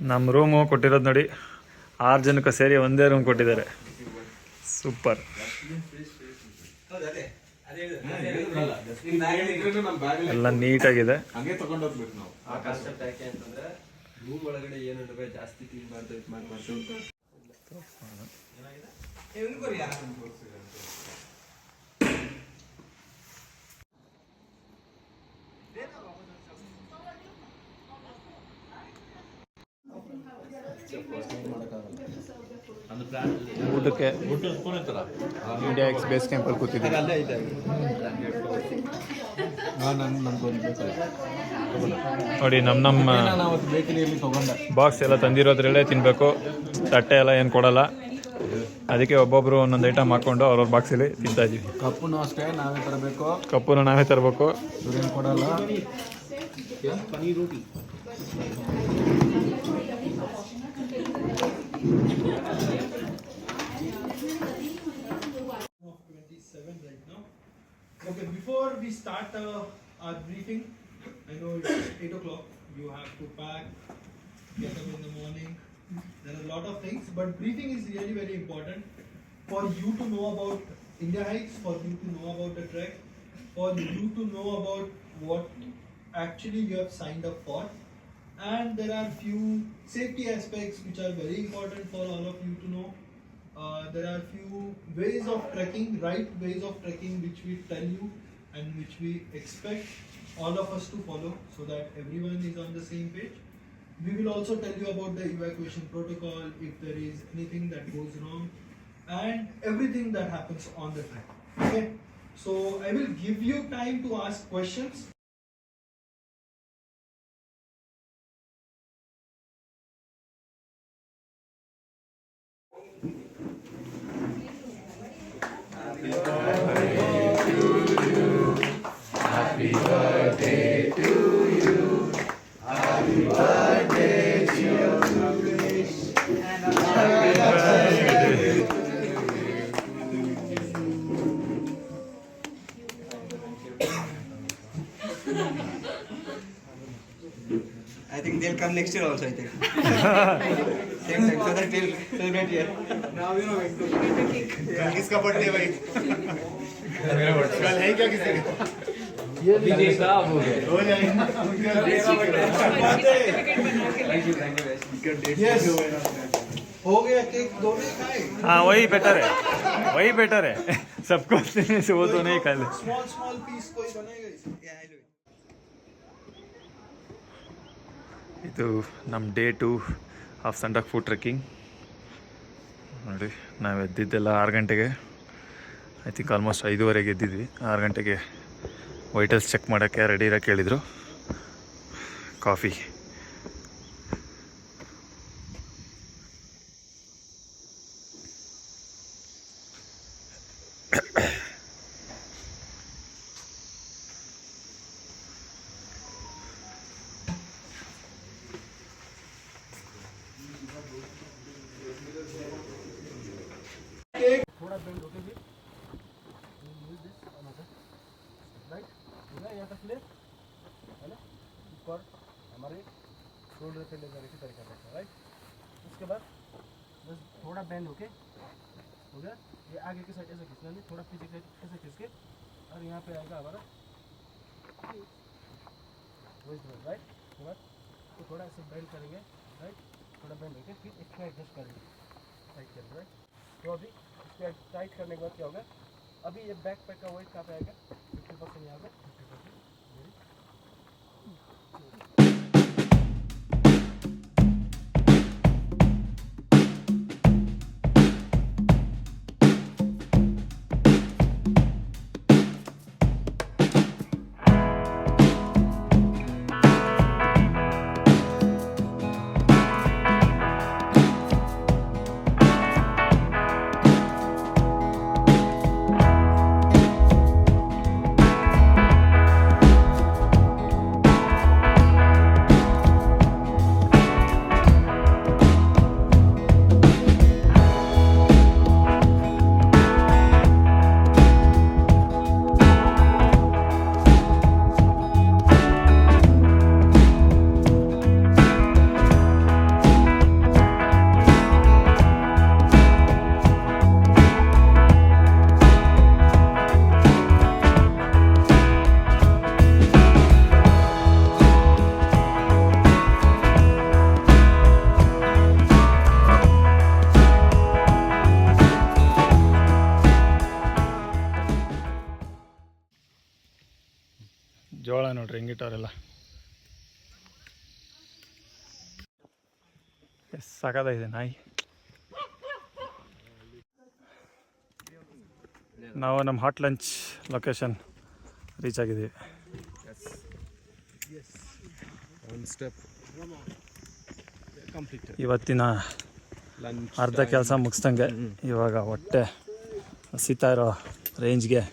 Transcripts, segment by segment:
ನಮ್ಮ ರೂಮು ಕೊಟ್ಟಿರೋದು ನೋಡಿ, 6 ಜನಕ್ಕೆ ಸೇರಿ ಒಂದೇ ರೂಮ್ ಕೊಟ್ಟಿದ್ದಾರೆ. ಸೂಪರ್. ಎಲ್ಲ ನೀಟಾಗಿದೆ. ರೂಮ್ ಒಳಗಡೆ ಏನು ಜಾಸ್ತಿ ಕ್ಲೀನ್ ಮಾಡ್ಬಾರ್ದು. ಊಟಕ್ಕೆ ಇಂಡಿಯಾ ಎಕ್ಸ್ ಬೇಸ್ ಕ್ಯಾಂಪಲ್ಲಿ ಕೂತಿದ್ದೀವಿ. ನೋಡಿ ನಮ್ಮ ಬಾಕ್ಸ್ ಎಲ್ಲ ತಂದಿರೋದ್ರಲ್ಲೇ ತಿನ್ನಬೇಕು. ತಟ್ಟೆ ಎಲ್ಲ ಏನು ಕೊಡಲ್ಲ, ಅದಕ್ಕೆ ಒಬ್ಬೊಬ್ರು ಒಂದೊಂದು ಐಟಮ್ ಹಾಕ್ಕೊಂಡು ಅವ್ರವ್ರ ಬಾಕ್ಸಲ್ಲಿ ತಿಂತಾ ಇದ್ದೀವಿ. ಕಪ್ಪುನು ಅಷ್ಟೇ ನಾವೇ ತರಬೇಕು. ಕಪ್ಪನ್ನು ನಾವೇ ತರಬೇಕು. ಇವ್ರೇನು ಕೊಡಲ್ಲ. ಪನೀರ್ ರೋಟಿ. Okay, before we start our briefing, I know it's 8 o'clock. You have to pack, get up in the morning. There are a lot of things, but briefing is really very important for you to know about India Hikes, for you to know about the trek, for you to know about what actually you have signed up for. And there are few safety aspects which are very important for all of you to know. There are few ways of trekking, right ways of trekking, which we tell you and which we expect all of us to follow so that everyone is on the same page. We will also tell you about the evacuation protocol, if there is anything that goes wrong, and everything that happens on the trek. Okay, so I will give you time to ask questions. Happy birthday to you. Happy birthday to you. Happy birthday. I think they'll come next year also, I think. Same time, so that we'll celebrate here. Now you know when to किसका birthday भाई? कल है क्या किसी का? ये नहीं साहब हो गया. हो जाएगा. Yes. हो गया केक दोनों खाए. हाँ वही बेटर है, वही बेटर है. सबको देने से वो तो नहीं खा ले. Small piece कोई बनेगा इसमें. ಇದು ನಮ್ಮ ಡೇ 2 ಆಫ್ ಸಂಡಕ್ ಫುಡ್ ಟ್ರೆಕ್ಕಿಂಗ್. ನೋಡಿ ನಾವು ಎದ್ದಿದ್ದೆಲ್ಲ 6 ಗಂಟೆಗೆ, ಐ ಥಿಂಕ್ ಆಲ್ಮೋಸ್ಟ್ 5:30ಗೆ ಎದ್ದಿದ್ವಿ. 6 ಗಂಟೆಗೆ ವೈಟಲ್ಸ್ ಚೆಕ್ ಮಾಡೋಕ್ಕೆ ರೆಡಿ ಇರೋಕ್ಕೆ ಹೇಳಿದರು. ಕಾಫಿ थोड़ा बेंड होके भी यूज दिस अनदर राइट. यहाँ तक ले है ना, ऊपर हमारे शोल्डर पे ले जाने की तरीका रहता है. राइट, उसके बाद बस थोड़ा बेंड होके हो गया. ये आगे की साइड ऐसे खींचना नहीं, थोड़ा पीछे की साइड ऐसे खींच के, और यहाँ पे आएगा हमारा वेस्ट में. राइट, उसके बाद तो थोड़ा ऐसे बेंड करेंगे. राइट, थोड़ा बेंड होके फिर इसको एडजस्ट करेंगे, टाइट करेंगे. राइट, तो अभी इसको टाइट करने के बाद क्या होगा, अभी ये बैक पैक का वेट कहाँ पे आएगा, 50% यहाँ पे, 50%. ಹೆಂಗಿಟ್ಟವರೆಲ್ಲ. ಎಸ್ ಸಾಕಾಗಿದೆ ನಾಯಿ. ನಾವು ನಮ್ಮ ಹಾಟ್ ಲಂಚ್ ಲೊಕೇಶನ್ ರೀಚ್ ಆಗಿದ್ದೀವಿ. ಇವತ್ತಿನ ಅರ್ಧ ಕೆಲಸ ಮುಗಿಸ್ದಂಗೆ ಇವಾಗ ಹೊಟ್ಟೆ ಹಸಿತಾ ಇರೋ ರೇಂಜ್ಗೆ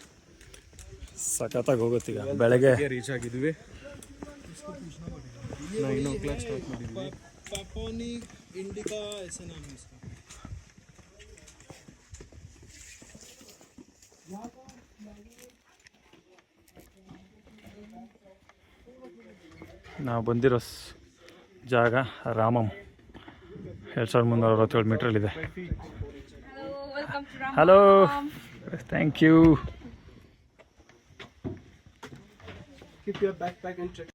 ಸಖತ್ತಾಗಿ ಹೋಗುತ್ತೀಗ. ಬೆಳಗ್ಗೆ ರೀಚ್ ಆಗಿದ್ವಿ. 9 o'clock ಸ್ಟಾರ್ಟ್ ಮಾಡಿದ್ವಿ. Paponic Indica ऐसा नाम है इसका. ನಾವು ಬಂದಿರೋ ಜಾಗ ರಾಮಂ 2367 ಮೀಟ್ರಲ್ಲಿದೆ. Hello, thank you. Keep your backpack and check.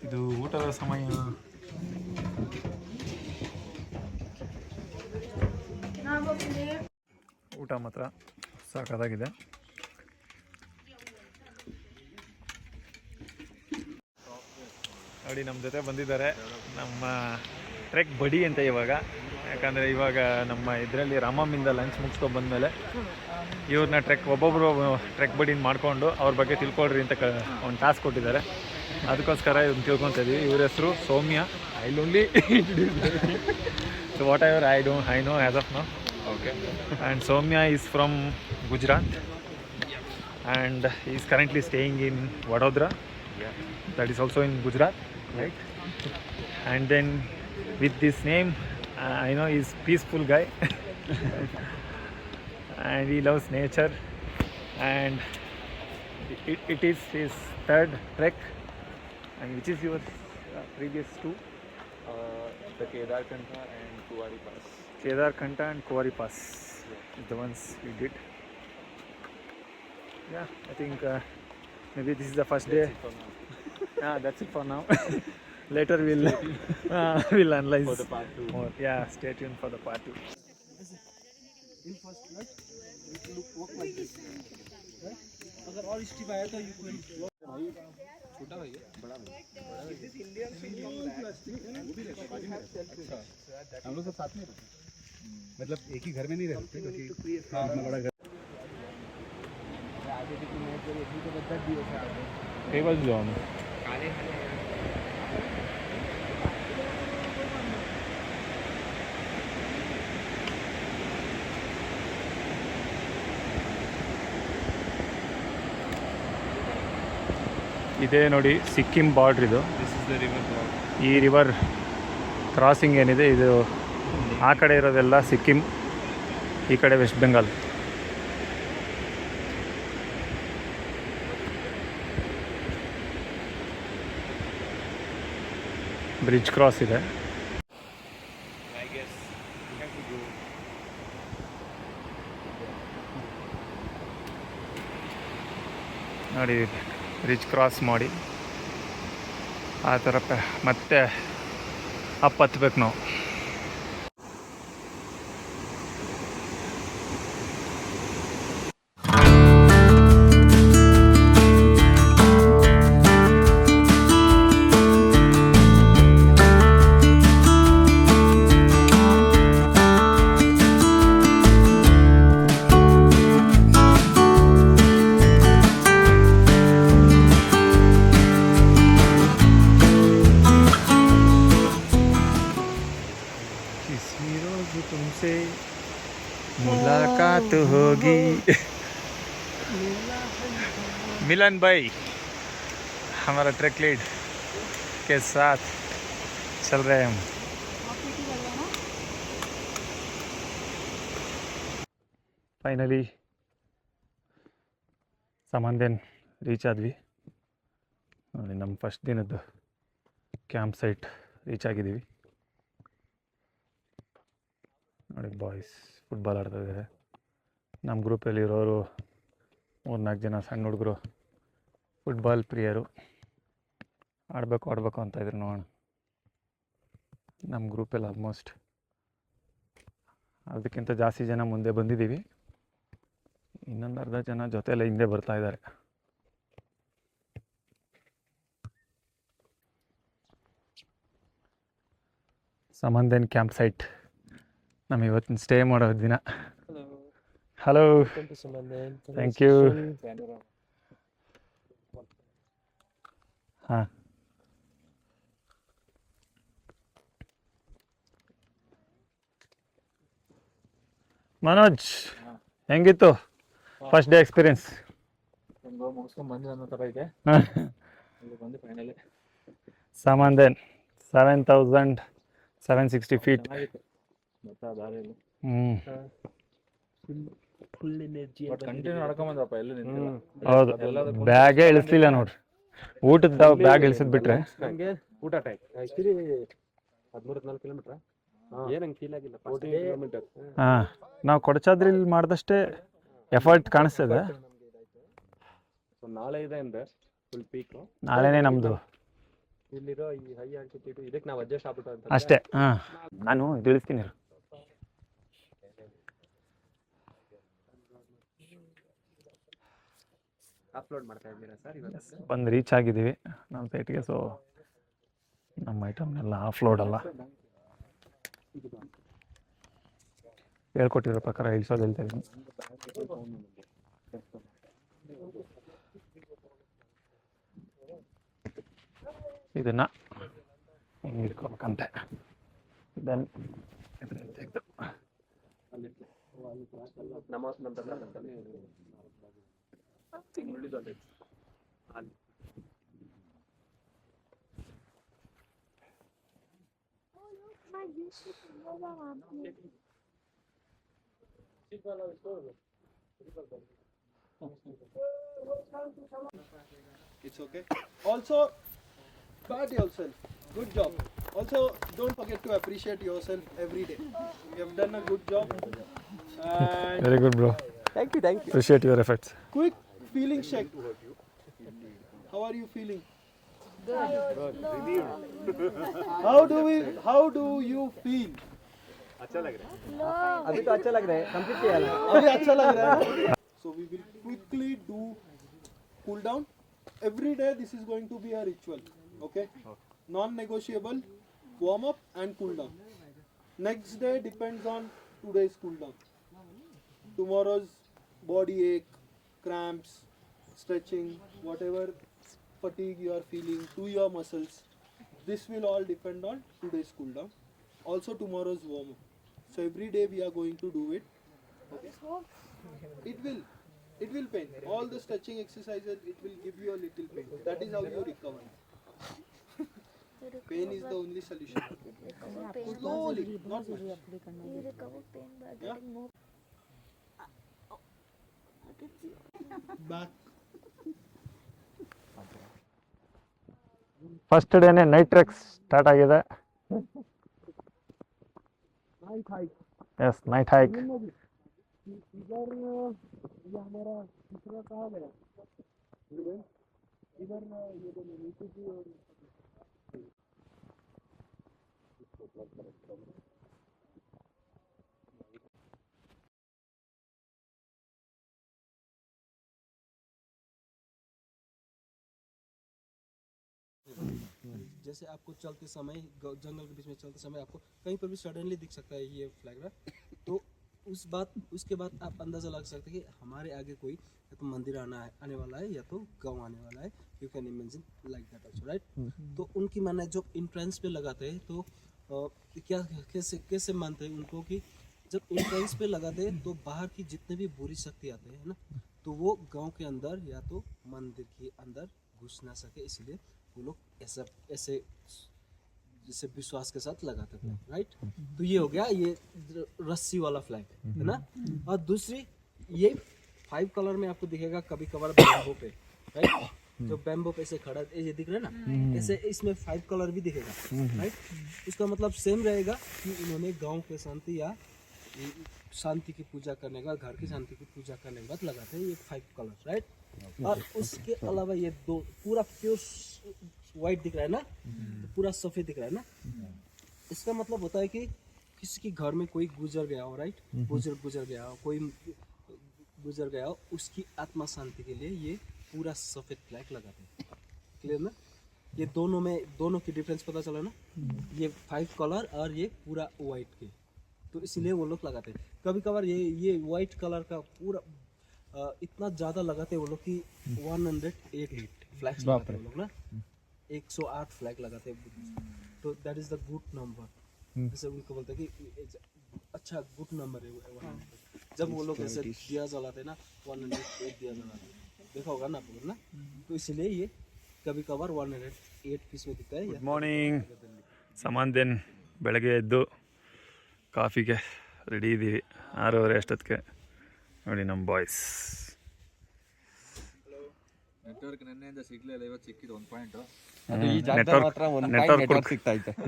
ಇದು ಊಟದ ಸಮಯ. ಊಟ ಮಾತ್ರ ಸಾಕಾಗಿದೆ. ನೋಡಿ ನಮ್ಮ ಜೊತೆ ಬಂದಿದ್ದಾರೆ ನಮ್ಮ ಟ್ರೆಕ್ ಬಡಿ ಅಂತ ಇವಾಗ. ಯಾಕಂದರೆ ಇವಾಗ ನಮ್ಮ ಇದರಲ್ಲಿ ರಾಮಮ್ಮಿಂದ ಲಂಚ್ ಮುಗಿಸ್ಕೊಂಡು ಬಂದಮೇಲೆ ಇವ್ರನ್ನ ಒಬ್ಬೊಬ್ಬರು ಟ್ರೆಕ್ ಬಡಿನ ಮಾಡಿಕೊಂಡು ಅವ್ರ ಬಗ್ಗೆ ತಿಳ್ಕೊಳ್ರಿ ಅಂತ ಒಂದು ಟಾಸ್ಕ್ ಕೊಟ್ಟಿದ್ದಾರೆ. ಅದಕ್ಕೋಸ್ಕರ ಇದನ್ನು ತಿಳ್ಕೊತಾ ಇದ್ದೀವಿ. ಇವ್ರ ಹೆಸರು Soumya. I only so whatever I know as of now. Okay. And Soumya is from Gujarat and is currently staying in Vadodara. That is also in Gujarat, right? And then with this name, I know he's peaceful guy and he loves nature, and it is his third trek. And which is your previous two? The Kedarkantha and Kuwari Pass. Kedarkantha and Kuwari Pass is the ones we did. Yeah, I think maybe this is the first day. That's it for now. Later we'll analyze For the part 2. more. Yeah, stay tuned for the part 2. In first class, you can walk like this. Right? अगर और steep आया तो you can walk. छोटा भाई है, बड़ा भाई. This Indian plastic. अच्छा. हम लोग सब साथ में रहते हैं. मतलब एक ही घर में नहीं रहते क्योंकि इतना बड़ा घर. आगे कितनी मैच करी थी तो बच्चा भी होता है. कई बार जाऊँ ಇದೇ ನೋಡಿ ಸಿಕ್ಕಿಂ ಬಾರ್ಡ್ರ್ ಇದು. This is the river border. ಈ ರಿವರ್ ಕ್ರಾಸಿಂಗ್ ಏನಿದೆ ಇದು ಆ ಕಡೆ ಇರೋದೆಲ್ಲ ಸಿಕ್ಕಿಂ, ಈ ಕಡೆ ವೆಸ್ಟ್ ಬೆಂಗಾಲ್. ಬ್ರಿಡ್ಜ್ ಕ್ರಾಸ್ ಇದೆ. I guess we have to go. ನೋಡಿ ಬ್ರಿಡ್ಜ್ ಕ್ರಾಸ್ ಮಾಡಿ ಆ ಥರ ಮತ್ತೆ ಅಪ್ ಹತ್ಬೇಕು ನಾವು. किसी रोज तुमसे मुलाकात होगी. मिलन भाई हमारा ट्रैक लीड के साथ चल रहे हैं हम. ಫೈನಲಿ ಸಮಾಂದೇನ್ ರೀಚ್ ಆದ್ವಿ. ನೋಡಿ ನಮ್ಮ ಫಸ್ಟ್ ದಿನದ್ದು ಕ್ಯಾಂಪ್ ಸೈಟ್ ರೀಚ್ ಆಗಿದ್ದೀವಿ. ನೋಡಿ ಬಾಯ್ಸ್ ಫುಟ್ಬಾಲ್ ಆಡ್ತಾಯಿದ್ದಾರೆ. ನಮ್ಮ ಗ್ರೂಪಲ್ಲಿರೋರು 3-4 ಜನ ಸಣ್ಣ ಹುಡುಗರು ಫುಟ್ಬಾಲ್ ಪ್ರಿಯರು. ಆಡಬೇಕು ಅಂತ ಇದ್ರು. ನೋಡೋಣ. ನಮ್ಮ ಗ್ರೂಪಲ್ಲಿ ಆಲ್ಮೋಸ್ಟ್ ಅದಕ್ಕಿಂತ ಜಾಸ್ತಿ ಜನ ಮುಂದೆ ಬಂದಿದ್ದೀವಿ. ಇನ್ನೊಂದು ಅರ್ಧ ಜನ ಜೊತೆಯಲ್ಲೇ ಹಿಂದೆ ಬರ್ತಾಯಿದ್ದಾರೆ. ಸಮಂದನ್ ಕ್ಯಾಂಪ್ ಸೈಟ್ ನಮ್ಮ ಇವತ್ತಿನ ಸ್ಟೇ ಮಾಡೋ ದಿನ. Hello, thank you. ಹಾಂ, ಮನೋಜ್ ಹೆಂಗಿತ್ತು ಫಸ್ಟ್ ಡೇ ಎಕ್ಸ್ಪೀರಿಯನ್ಸ್? ಸಮಂದನ್ 7,760 ಫೀಟ್. ಹೌದು, ಬ್ಯಾಗೇ ಇಳಿಸ್ಲಿಲ್ಲ ನೋಡ್ರಿ. ಊಟದ ಬ್ಯಾಗ್ ಇಳಿಸಿದ್ಬಿಟ್ರೆ ಊಟ ಟೈಮ್ ಆಕ್ಚುಲಿ 13-14 ಕಿಲೋಮೀಟರ್ ಏನಂಗೆ ಫೀಲ್ ಆಗಿಲ್ಲ. 14 ಕಿಲೋಮೀಟರ್. ಹಾಂ, ನಾವು ಕೊಡಚಾದ್ರಿಲಿ ಮಾಡಿದಷ್ಟೇ ಎಫರ್ಟ್ ಕಾಣಿಸ್ತದೆ. ಸೊ ನಾಳೆ ಇದೆ ಅಂದ್ರೆ ಫುಲ್ ಪೀಕ್. ನಾಳೆನೇ ನಮ್ಮದು ಇಲ್ಲಿರೋ ಈ ಹೈ ಆಲ್ಟಿಟ್ಯೂಡ್ ಇದಕ್ಕೆ ನಾವು ಅಡ್ಜಸ್ಟ್ ಆಗ್ಬಿಟ್ಟು ಅಂತ ಅಷ್ಟೇ. ಹಾಂ, ನಾನು ಇದು ಇಳಿಸ್ತೀನಿ. ಅಪ್ಲೋಡ್ ಮಾಡ್ತಾ ಇದ್ದೀರಾ ಸರ್ ಇವತ್ತು? ಬಂದು ರೀಚ್ ಆಗಿದ್ದೀವಿ ನಮ್ಮ ಸೈಟ್ಗೆ. ಸೊ ನಮ್ಮ ಐಟಮ್ನೆಲ್ಲ ಆಫ್ಲೋಡ್ ಅಲ್ಲ, ಹೇಳ್ಕೊಟ್ಟಿರೋ ಪ್ರಕಾರ ಇಳಿಸೋದು ಹೇಳ್ತಾ ಇದ್ದೀನಿ. ಇದನ್ನು ಹಿಂಗೆ ಇಟ್ಕೋಬೇಕಂತೆ. ದೆನ್ ತೆಗೆದು It's okay. Also, pat yourself. Good job. Also, don't forget to appreciate yourself every day. You have done a good job. And very good bro. Thank you. Appreciate your efforts. quick feeling check. How are you feeling? How do you feel? अभी तो अच्छा लग रहा है. Complete किया है. अभी अच्छा लग रहा है. So we will quickly do cool down. Every day this is going to be a ritual. Okay? Non-negotiable warm up and cool down. Next day depends on today's cool down. Tomorrow's body ache, cramps, stretching, whatever fatigue you are feeling to your muscles, this will all depend on today's cool down. Also tomorrow's warm up. So every day we are going to do it. Okay? It will pain. All the stretching exercises, it will give you a little pain. That is how you recover. Pain is the only solution. Slowly, not much. Yeah? Back. First ಡೇನೇ night trek start ಆಗಿದೆ. Yes, night hike. जैसे आपको चलते समय जंगल के बीच में चलते समय आपको कहीं पर भी सडनली दिख सकता है ये फ्लैग, तो उसके बाद आप अंदाज़ा लगा सकते हैं कि हमारे आगे कोई या तो मंदिर आने वाला है या तो गांव आने वाला है. You can imagine like that also, right? तो उनकी माने जो इंट्रेंस पे लगाते हैं तो क्या कैसे मानते हैं उनको कि जब इंट्रेंस पे लगाते हैं तो बाहर की जितने भी बुरी शक्ति आते हैं ना, तो वो गांव के अंदर या तो मंदिर के अंदर घुस ना सके, इसलिए वो लोग ऐसे जैसे विश्वास के साथ लगाते थे, राइट? तो ये हो गया ये रस्सी वाला फ्लैग, है ना? और दूसरी ये 5 कलर में आपको दिखेगा कभी कभार बैम्बो पे, राइट? जो बैम्बो पे से खड़ा ये दिख रहा है ना, ऐसे इसमें 5 कलर भी दिखेगा, राइट? उसका मतलब सेम रहेगा कि उन्होंने गांव के शांति या शांति की पूजा करने का, घर की शांति की पूजा करने के बाद लगाते हैं ये 5 कलर, राइट? और उसके अलावा ये दो पूरा प्योर वाइट दिख रहा है ना, पूरा सफेद दिख रहा है ना, इसका मतलब होता है कि किसी के घर में कोई गुजर गया हो, राइट? बुजुर्ग गुजर गया हो, कोई गुजर गया हो, उसकी आत्मा शांति के लिए ये पूरा सफेद फ्लैग लगाते हैं. क्लियर ना? ये दोनों की डिफरेंस पता चला ना, ये 5 कलर और ये पूरा वाइट के, तो इसलिए वो लोग लगाते हैं। कभी कभार ये वाइट कलर का पूरा इतना ज़्यादा लगाते हैं वो लोग कि 108 फ्लैग्स लगाते हैं वो लोग ना, 108 फ्लैग लगाते हैं, तो that is the good number. जैसे उनको बोलते हैं कि अच्छा गुड नंबर है 100। जब वो लोग ऐसे दिया जलाते हैं ना 108 दिया जलाते हैं, देखा होगा ना आप लोग ना, तो इसलिए ये कभी कभार 108 पीस में दिखता है। Good morning. ಸಮಾನ್ದೇನ್ ಬೆಳಗ್ಗೆ ಎದ್ದು ಕಾಫಿಗೆ ರೆಡಿ ಇದ್ದೀವಿ 6:30 ಅಷ್ಟೊತ್ತಿಗೆ. ನೋಡಿ ನಮ್ಮ ಬಾಯ್ಸ್. ನೆಟ್ವರ್ಕ್ ನೆನ್ನೆಯಿಂದ ಸಿಗ್ಲಿಲ್ಲ, ಇವತ್ತು ಸಿಕ್ಕಿದ್ದು 1 ಪಾಯಿಂಟ್.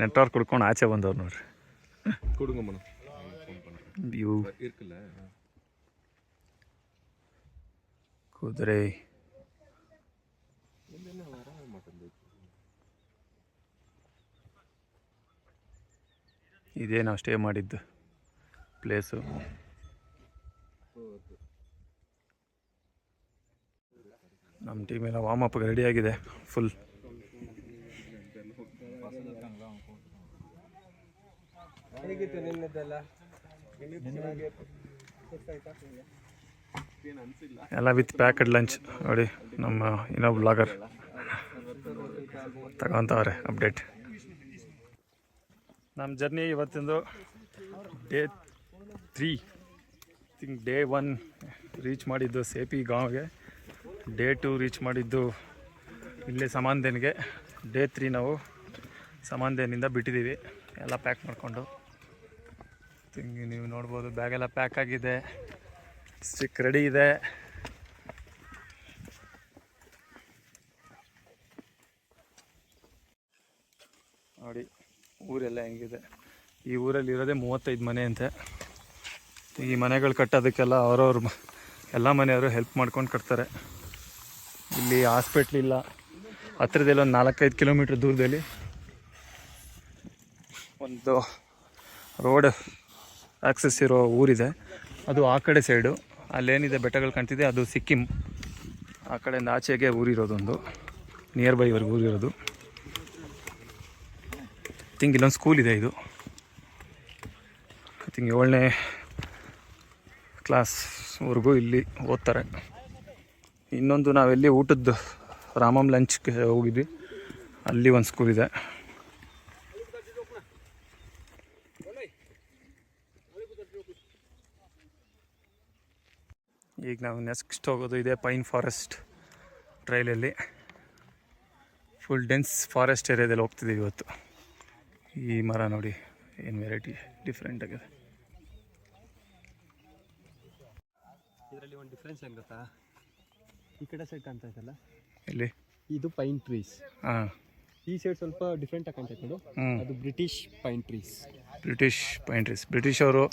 ನೆಟ್ವರ್ಕ್ ಕುಡ್ಕೊಂಡು ಆಚೆ ಬಂದವ್ರು ನೋಡ್ರಿ. ವ್ಯೂ ಕುದುರೆ ಇದೇ ನಾವು ಸ್ಟೇ ಮಾಡಿದ್ದು ಪ್ಲೇಸು. ನಮ್ಮ ಟೀಮ್ ಎಲ್ಲ ವಾರ್ಮ್ ಅಪ್ಗೆ ರೆಡಿಯಾಗಿದೆ ಫುಲ್. ಹೇಗಿತ್ತು ನಿನ್ನೆದೆಲ್ಲ? ಎಲ್ಲ ವಿತ್ ಪ್ಯಾಕ್ಡ್ ಲಂಚ್. ನೋಡಿ ನಮ್ಮ ಇನ್ನೊಬ್ಬ ಬ್ಲಾಗರ್ ತಗೊತವ್ರೆ ಅಪ್ಡೇಟ್. ನಮ್ಮ ಜರ್ನಿ ಇವತ್ತಿಂದು ಡೇ 3. ಥಿಂಕ್ ಡೇ 1 ರೀಚ್ ಮಾಡಿದ್ದು ಸೇಪಿ ಗಾಂವ್ಗೆ, ಡೇ 2 ರೀಚ್ ಮಾಡಿದ್ದು ಇಲ್ಲೇ ಸಮಾನ್ದೇನ್ಗೆ, ಡೇ 3 ನಾವು ಸಮಾನ್ದೇನಿಂದ ಬಿಟ್ಟಿದ್ದೀವಿ ಎಲ್ಲ ಪ್ಯಾಕ್ ಮಾಡಿಕೊಂಡು. ಥಿಂಕ್ ನೀವು ನೋಡ್ಬೋದು ಬ್ಯಾಗೆಲ್ಲ ಪ್ಯಾಕ್ ಆಗಿದೆ, ಸ್ಟಿಕ್ ರೆಡಿ ಇದೆ. ನೋಡಿ ಊರೆಲ್ಲ ಹೆಂಗಿದೆ. ಈ ಊರಲ್ಲಿ ಇರೋದೇ 35 ಮನೆ ಅಂತೆ. ಈ ಮನೆಗಳು ಕಟ್ಟೋದಕ್ಕೆಲ್ಲ ಅವ್ರವ್ರ ಎಲ್ಲ ಮನೆಯವರು ಹೆಲ್ಪ್ ಮಾಡ್ಕೊಂಡು ಕಟ್ತಾರೆ. ಇಲ್ಲಿ ಹಾಸ್ಪಿಟ್ಲ್ ಇಲ್ಲ, ಹತ್ರದಲ್ಲಿ ಒಂದು 4-5 ಕಿಲೋಮೀಟ್ರ್ ದೂರದಲ್ಲಿ ಒಂದು ರೋಡ್ ಆಕ್ಸೆಸ್ ಇರೋ ಊರಿದೆ. ಅದು ಆ ಕಡೆ ಸೈಡು, ಅಲ್ಲೇನಿದೆ ಬೆಟ್ಟಗಳು ಕಾಣ್ತಿದೆ ಅದು ಸಿಕ್ಕಿಂ. ಆ ಕಡೆಯಿಂದ ಆಚೆಗೆ ಊರಿರೋದೊಂದು ನಿಯರ್ ಬೈ ಇವ್ರಿಗೆ ಊರಿರೋದು. ಐ ಥಿಂಕ್ ಇಲ್ಲೊಂದು ಸ್ಕೂಲ್ ಇದೆ. ಇದು ಐ ಥಿಂಕ್ 7ನೇ ಕ್ಲಾಸ್ವರೆಗೂ ಇಲ್ಲಿ ಓದ್ತಾರೆ. ಇನ್ನೊಂದು ನಾವೆಲ್ಲಿ ಊಟದ್ದು ರಾಮಮ್ ಲಂಚ್ಗೆ ಹೋಗಿದ್ವಿ, ಅಲ್ಲಿ ಒಂದು ಸ್ಕೂಲ್ ಇದೆ. ಈಗ ನಾವು ನೆಕ್ಸ್ಟ್ ಹೋಗೋದು ಇದೆ ಪೈನ್ ಫಾರೆಸ್ಟ್ ಟ್ರೈಲಲ್ಲಿ. ಫುಲ್ ಡೆನ್ಸ್ ಫಾರೆಸ್ಟ್ ಏರಿಯಾದಲ್ಲಿ ಹೋಗ್ತಿದ್ದೀವಿ ಇವತ್ತು. ಈ ಮರ ನೋಡಿ ಏನು ವೆರೈಟಿ ಡಿಫ್ರೆಂಟ್ ಆಗಿದೆ. ಇದರಲ್ಲಿ ಒಂದು ಡಿಫ್ರೆನ್ಸ್ ಹೆಂಗೆ ಗೊತ್ತಾ, ಈ ಕಡೆ ಸೈಡ್ ಕಾಣ್ತಾ ಇತ್ತಲ್ಲ ಇಲ್ಲಿ ಇದು ಪೈನ್ ಟ್ರೀಸ್, ಹಾಂ, ಈ ಸೈಡ್ ಸ್ವಲ್ಪ ಡಿಫ್ರೆಂಟ್ ಆಗಿ ಕಾಣ್ತಾ ಇತ್ತು, ಅದು British pine trees. British pine trees, ಬ್ರಿಟಿಷವರು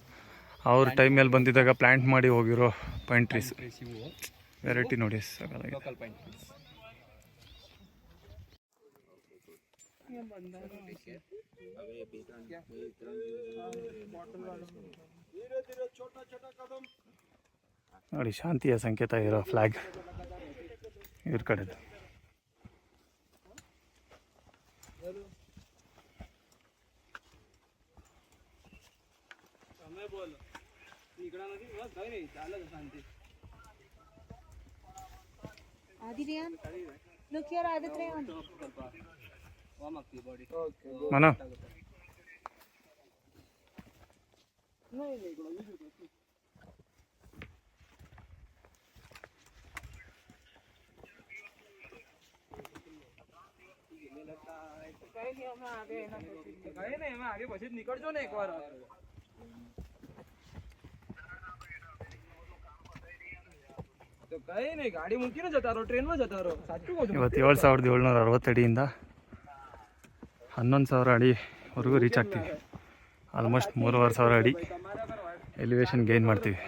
ಅವ್ರ ಟೈಮಲ್ಲಿ ಬಂದಿದ್ದಾಗ ಪ್ಲ್ಯಾಂಟ್ ಮಾಡಿ ಹೋಗಿರೋ ಪೈನ್ ಟ್ರೀಸ್. ವೆರೈಟಿ ನೋಡಿ ಸಾಕಾಗಿದೆ. Local pine trees. ನೋಡಿ ಶಾಂತಿಯ ಸಂಕೇತ ಇರೋ ಫ್ಲ್ಯಾಗ್ ಇವ್ರ ಕಡೆದು. Adrian, look here, Adrian. ಮನ આગે પછી નીકળજો ને એકવાર. તો કઈ નહીં, ગાડી મૂકીને જતા રહો, ટ્રેનમાં જતા રહો. સાચું કહું છું. ಇವತ್ತು 7,760 ಅಡಿಯಿಂದ 11,000 ಅಡಿವರೆಗೂ ರೀಚ್ ಆಗ್ತೀವಿ. ಆಲ್ಮೋಸ್ಟ್ 3,500 ಅಡಿ ಎಲಿವೇಶನ್ ಗೈನ್ ಮಾಡ್ತೀವಿ.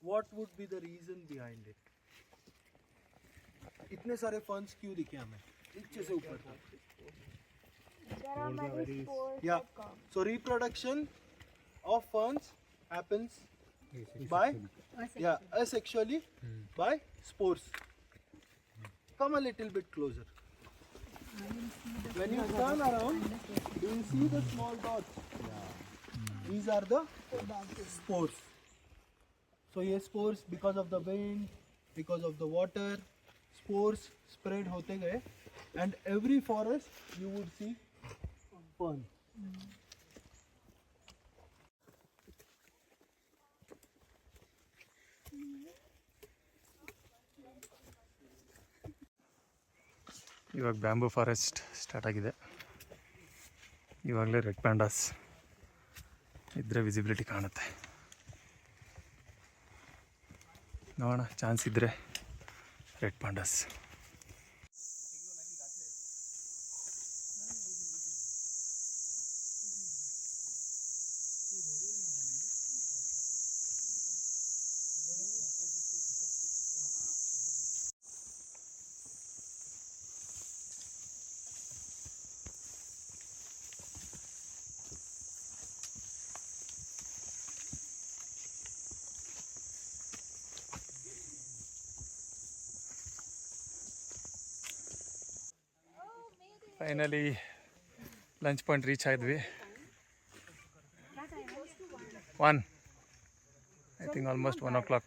What would be the reason behind it? इतने सारे फंड्स क्यों दिखे हमें नीचे से ऊपर तक? There are many spores. Yeah. So reproduction of ferns happens by asexually by spores. Come a little bit closer. When you turn around, you will see the small dots. These are the spores. So ये spores because of the wind, because of the water, spores spread होते गए, and every forest you would see fern. ಇವಾಗ bamboo forest start ಆಗಿದೆ. ಇವಾಗಲೇ red ಪ್ಯಾಂಡಾಸ್ ಇದ್ದರೆ visibility ಕಾಣುತ್ತೆ. ನೋಡೋಣ chance ಇದ್ದರೆ red pandas. Finally lunch point reach ಆದ್ವಿ. 1 I think almost 1 o'clock.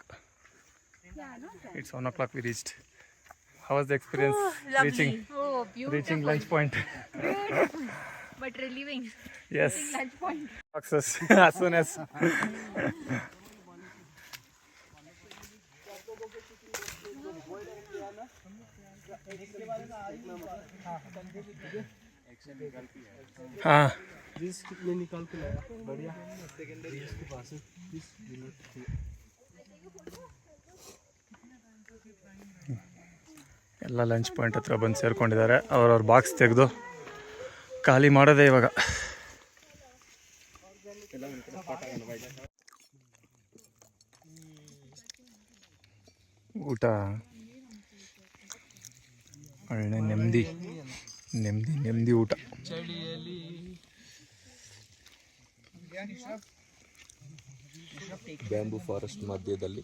It's 1 o'clock we reached. How was the experience reaching lunch point? But relieving. Yes. Lunch point. Success as soon as. हाँ ये निकाल के लाया बढ़िया इसके पास है ಎಲ್ಲ ಲಂಚ್ ಪಾಯಿಂಟ್ ಹತ್ರ ಬಂದು ಸೇರ್ಕೊಂಡಿದ್ದಾರೆ. ಅವ್ರವ್ರ ಬಾಕ್ಸ್ ತೆಗೆದು ಖಾಲಿ ಮಾಡೋದೇ ಇವಾಗ. ಊಟ ಒಳ್ಳೆ ನೆಮ್ಮದಿ ಊಟ. ಬ್ಯಾಂಬೂ ಫಾರೆಸ್ಟ್ ಮಧ್ಯದಲ್ಲಿ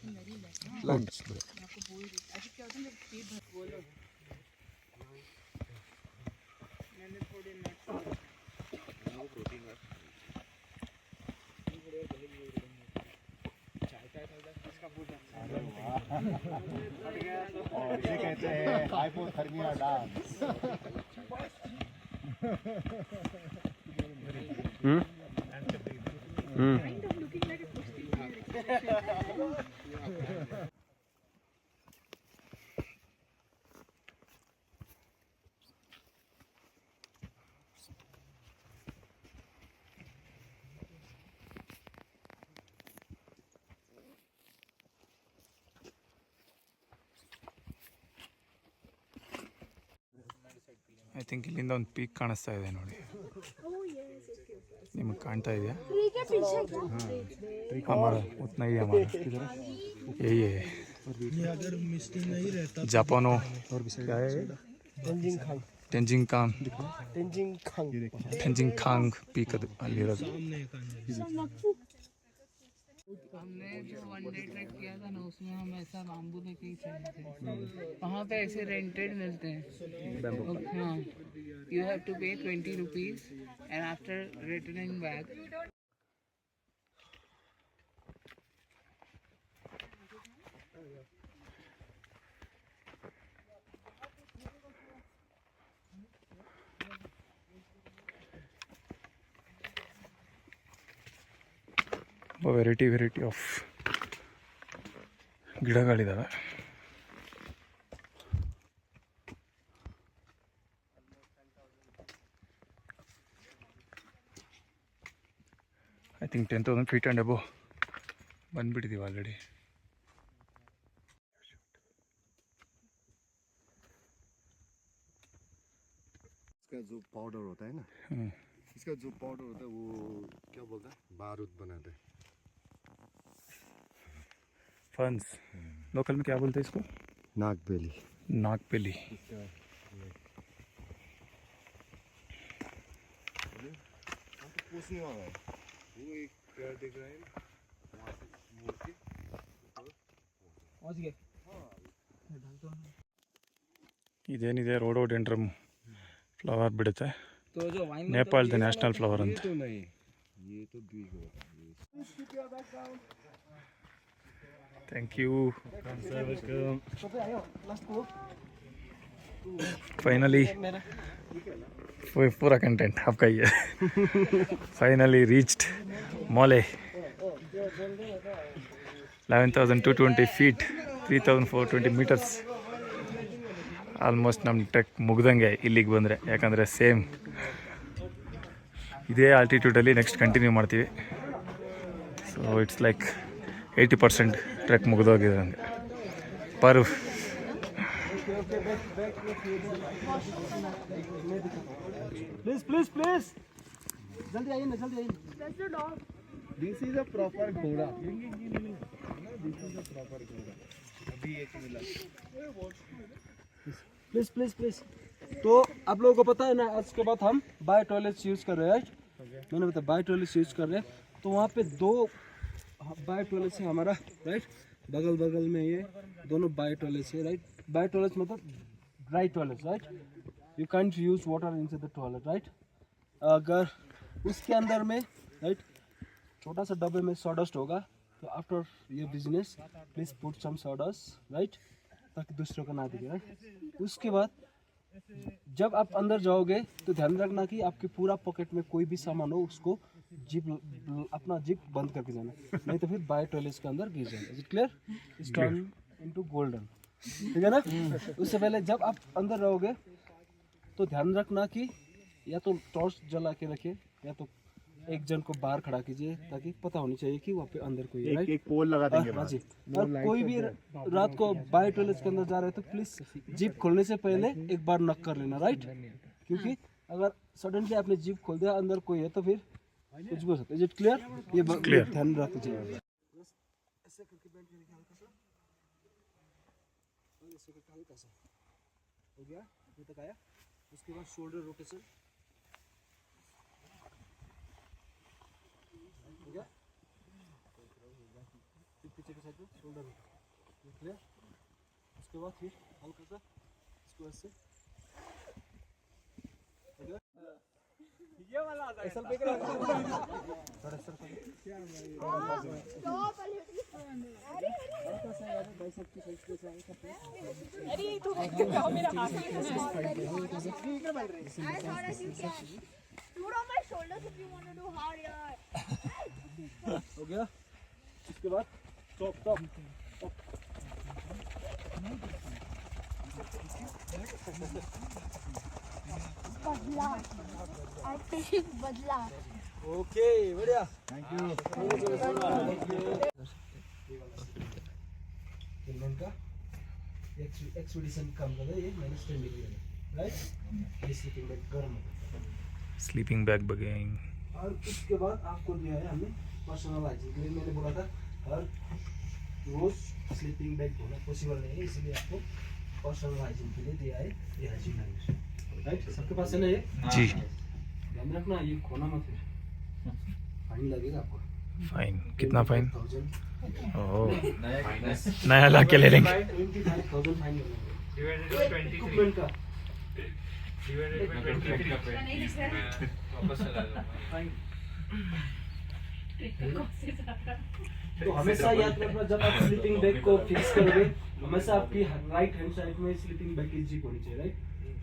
ಲಂಚ್. इसे कहते हैं हाइपोथर्मिया डांस. ಐ ಥಿಂಕ್ ಇಲ್ಲಿಂದ ಒಂದು ಪೀಕ್ ಕಾಣಿಸ್ತಾ ಇದೆ ನೋಡಿ. ನಿಮಗೆ ಕಾಣ್ತಾ ಇದೆಯಾ? हमारा उतना ही हमारा यही है. अगर मिस्टी नहीं रहता जापानो क्या है? ಟೆಂಜಿಂಗ್ ಕಾಂಗ್ ಪೀಕ್ ಅದು ಅಲ್ಲಿರೋದು. हमने जो 1 डे ट्रैक किया था ना उसमें हम ऐसा बाम्बू लेके ही चले थे. वहाँ पे ऐसे रेंटेड मिलते हैं. हाँ, you have to pay 20 rupees and after returning back variety of ಗಿಡಗಳಿದ್ದಾವೆ. I think 10,000 feet and above ಬಂದುಬಿಟ್ಟಿದ್ದೀವಿ ಆಲ್ರೆಡಿ. इसका जो पाउडर होता है ना, इसका जो पाउडर होता है वो क्या बोलता है, बारूद बनाते हैं. फंस लोकल में क्या बोलते हैं इसको? नागबेली. नागबेली. कुछ नहीं होगा, वो एक पेड़ दिख रहा है वहाँ से मुड़ के पहुंच गए। ಇದೇನಿದೆ ರೋಡೋಡೆಂಡ್ರಮ್ ಫ್ಲವರ್ ಬಿಡುತ್ತೆ, तो जो वाइन ನೇಪಾಳದ ನ್ಯಾಷನಲ್ ಫ್ಲವರ್ ಅಂತ. तो नहीं, ये तो द्वीप होगा। Thank you. फाइनली पूरा कंटेंट आपका ही है. फाइनली रीच्ड मोले 11,220 feet 3,420 meters. ಆಲ್ಮೋಸ್ಟ್ ನಮ್ಮ ಟ್ರೆಕ್ ಮುಗ್ದಂಗೆ ಇಲ್ಲಿಗೆ ಬಂದರೆ, ಯಾಕಂದರೆ ಸೇಮ್ ಇದೇ ಆಲ್ಟಿಟ್ಯೂಡಲ್ಲಿ ನೆಕ್ಸ್ಟ್ ಕಂಟಿನ್ಯೂ ಮಾಡ್ತೀವಿ. ಸೊ ಇಟ್ಸ್ ಲೈಕ್ 80% ಟ್ರೆಕ್ ಮುಗಿದೋಗಿದೆ ನನಗೆ. ಪರು प्लीज जल्दी आइए ना, जल्दी आइए। This is a proper घोड़ा। This is a proper घोड़ा। अभी एक मिला। प्लीज तो आप लोगों को पता है ना, आज के बाद हम बायो टॉयलेट्स यूज कर रहे हैं, राइट? मैंने बताया बायो टॉयलेट्स यूज कर रहे हैं, तो वहाँ पे 2 बायो टॉयलेट्स है हमारा, राइट? बगल में ये दोनों बायो टॉयलेट्स है, राइट? बायो टॉयलेट्स मतलब dry toilets, right? You can't use water inside the toilet, right? अगर उसके अंदर में, राइट, छोटा सा डब्बे में सॉडस्ट होगा, तो आफ्टर ये business please put some sawdust, right, ताकि दूसरों को ना दिखे, राइट? उसके बाद जब आप अंदर जाओगे तो ध्यान रखना कि आपके पूरा पॉकेट में कोई भी सामान हो, उसको अपना जिप बंद करके जाना, नहीं तो फिर बायो टॉयलेट्स के अंदर गिर जाएगा। Is it clear? Is turn into golden, ठीक है ना? उससे पहले जब आप अंदर रहोगे तो ध्यान रखना कि या तो टॉर्च जला के रखिए, या तो एक जन को बाहर खड़ा कीजिए, ताकि पता होनी चाहिए कि वहाँ पे अंदर कोई है, राइट? एक पोल लगा देंगे। हाँ जी। और कोई भी रात को बायो टॉयलेट्स के अंदर जा रहे हैं तो प्लीज जीप खोलने से पहले एक बार नॉक कर लेना, राइट? क्योंकि अगर सडनली आपने जीप खोल दिया, अंदर कोई है, तो फिर कुछ भी हो सकता है। Is it clear? ये ध्यान रख दीजिए। ऐसे करके बैठ जाइए हल्का सा, और ऐसे करके हल्का सा हो गया, ये तक आया। उसके बाद शोल्डर रोटेशन हो गया, फिर पीछे के साइड में शोल्डर क्लियर। उसके बाद फिर हल्का सा इसको ऐसे हो गया, ये वाला ऐसा पे करो, थोड़ा सर पे हल्का सा यार बाइसेप की साइड पे ऐसा। अरे तू मेरा हाथ में Put on my shoulders if you want to do hard, yaar. हो गया। उसके बाद stop बदला एक्टिंग बदला। ओके, बढ़िया, थैंक यू। फिनलैंड का एक्सपीडिशन काम कर रहा है, ये मैंने स्टैंडिंग किया, राइट? ये स्लीपिंग बैग गर्म है। ಸ್ಲೀಪಿಂಗ್ ಬ್ಯಾಗ್ ಬಗ್ಗೆ और उसके बाद आपको दिया है हमने पर्सनल हाइजीन के लिए। मैंने बोला था हर रोज स्लीपिंग बैग धोना पॉसिबल नहीं है, इसलिए आपको पर्सनल हाइजीन के लिए दिया है ये हाइजीन लाइनर, राइट? सबके पास है ना ये? जी ध्यान रखना, ये खोना मत, फिर फाइन लगेगा आपको। फाइन कितना फाइन? 25,000 ओह नया ला के ले लेंगे. 25,000 फाइन लगेगा इक्विपमेंट का। तो हमेशा याद रखना, जब आप स्लीपिंग बैग को फिक्स करोगे, हमेशा आपकी राइट हैंड साइड में स्लीपिंग बैग की जिप होनी चाहिए, राइट?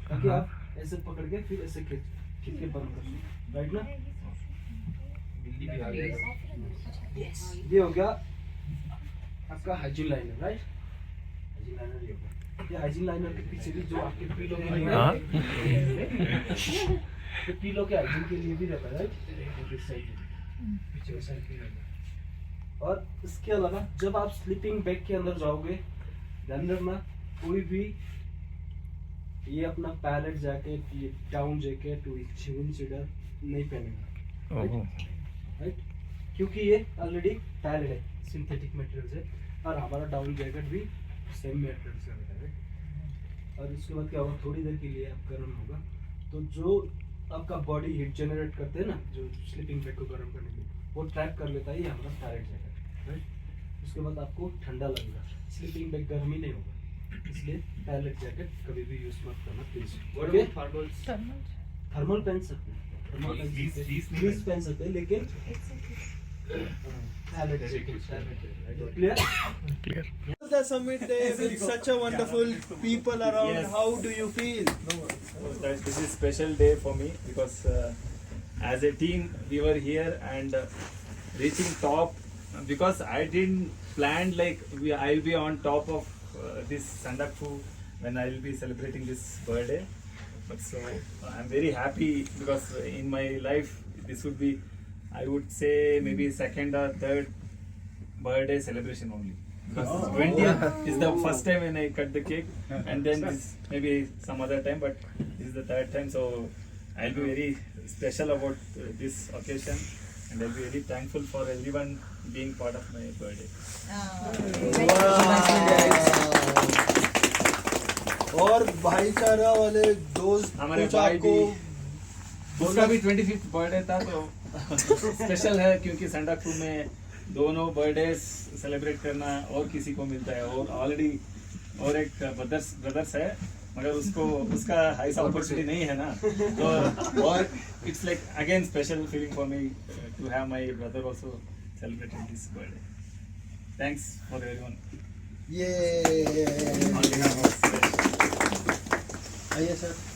ताकि आप ऐसे पकड़ के फिर ऐसे खींच के बंद कर लो, राइट ना? ये हो गया आपका hygiene liner, right? Hygiene liner ये हो गया। ये हाइजीन लाइनर के पीछे भी जो आपके पीलो के लिए हाँ? तो पीलो के हाइजीन के लिए भी रहता है, राइट? इस साइड पीछे साइड पे रहता है। और इसके अलावा जब आप स्लीपिंग बैग के अंदर जाओगे, ध्यान रखना कोई भी ये अपना पैलेट जैकेट, ये डाउन जैकेट, चिवन सीडर नहीं पहनेगा, राइट? क्योंकि ये ऑलरेडी पैलेट है, सिंथेटिक मटेरियल से, और हमारा डाउन जैकेट भी सेम मटेरियल से है। और इसके बाद क्या होगा, थोड़ी देर के लिए आप गर्म होगा, तो जो आपका बॉडी हीट जनरेट करते हैं ना, जो स्लीपिंग बैग को गर्म करने के लिए, वो ट्रैप कर लेता है ये हमारा पैरेट जैकेट, राइट। उसके बाद आपको ठंडा लगेगा, स्लीपिंग बैग गर्म ही नहीं होगा, इसलिए पैरेट जैकेट कभी भी यूज मत करना प्लीज। ओके, थर्मल पहन सकते हैं, थर्मल पहन सकते हैं, लेकिन parrot jacket clear. The summit day with such a wonderful people around. Yes. How do you feel? This is special day for me because as a team we were here and reaching top because I didn't plan like I'll be on top of this Sandakphu when I'll be celebrating this birthday. But so I'm very happy because in my life this would be, I would say, maybe second or third birthday celebration only. Because 20th is the first time when I cut the cake, and then this maybe some other time, but this is the third time, so I'll be very special about this occasion, and I'll be very thankful for everyone being part of my birthday. और भाईचारा वाले दोस्त हमारे कुछ भाई आपको भी, उसका भी 25th बर्थडे था, तो स्पेशल है क्योंकि संडाकू में दोनों बर्थडे सेलिब्रेट करना और किसी को मिलता है, और ऑलरेडी और एक ब्रदर्स है मगर उसका ऐसा अपॉर्चुनिटी नहीं है ना, तो और it's like again special feeling for me to have my brother also celebrating this birthday. Thanks for everyone. ये ऑन बिहाफ ऑफ आइए सर।